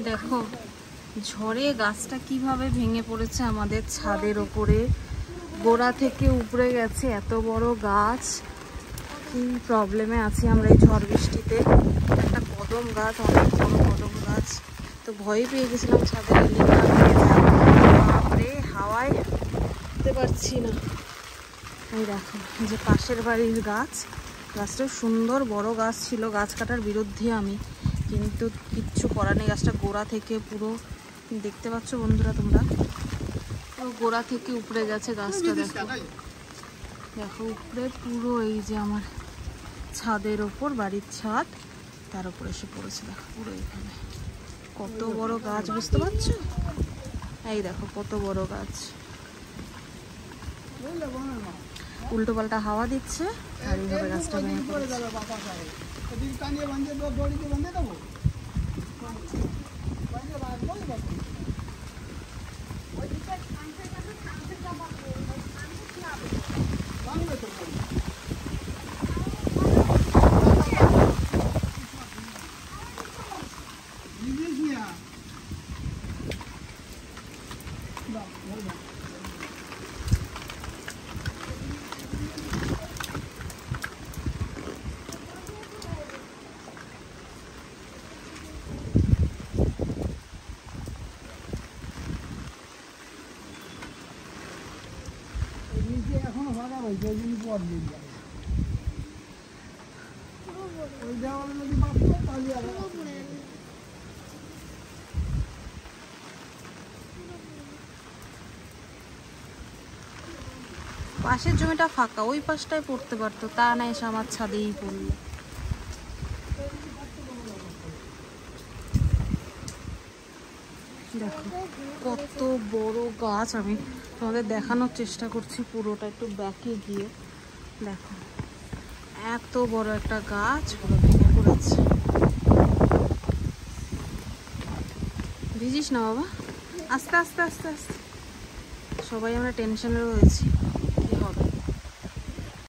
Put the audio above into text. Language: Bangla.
দেখো ঝড়ে গাছটা কিভাবে ভেঙে পড়েছে আমাদের ছাদের ওপরে, গোড়া থেকে উপড়ে গেছে। এত বড় গাছ, কি প্রবলেমে আছি আমরা এই ঝড় বৃষ্টিতে। একটা কদম গাছ, অনেক বড় কদম গাছ, তো ভয় পেয়ে গেছিলাম ছাদের বাপরে, হাওয়ায় উঠতে পারছি না। এই দেখো যে পাশের বাড়ির গাছ, গাছটা সুন্দর বড় গাছ ছিল, গাছ কাটার বিরুদ্ধে আমি, কিন্তু কিচ্ছু করার নেই। গাছটা গোড়া থেকে পুরো, দেখতে পাচ্ছ বন্ধুরা তোমরা, গোড়া থেকে উপড়ে গেছে গাছটা। দেখো দেখো উপরে পুরো, এই যে আমার ছাদের ওপর, বাড়ির ছাদ, তার উপরে এসে পড়েছে। দেখো পুরো এখানে কত বড় গাছ, বুঝতে পারছো? এই দেখো কত বড় গাছ, উল্টো পাল্টা হাওয়া দিচ্ছে আর এইভাবে গাছটা ভেঙে পড়েছে। পাশের জমিটা ফাঁকা, ওই পাশটায় পড়তে পারতো, তা না এসে আমার ছাদেই পড়লো। দেখো কত বড় গাছ, আমি তোমাদের দেখানোর চেষ্টা করছি পুরোটা, একটু ব্যাকে গিয়ে দেখো এত বড় একটা গাছ পুরো ভেঙে পড়েছে। ভিজিস না বাবা, আস্তে আস্তে আস্তে আস্তে, সবাই আমরা টেনশনে রয়েছি।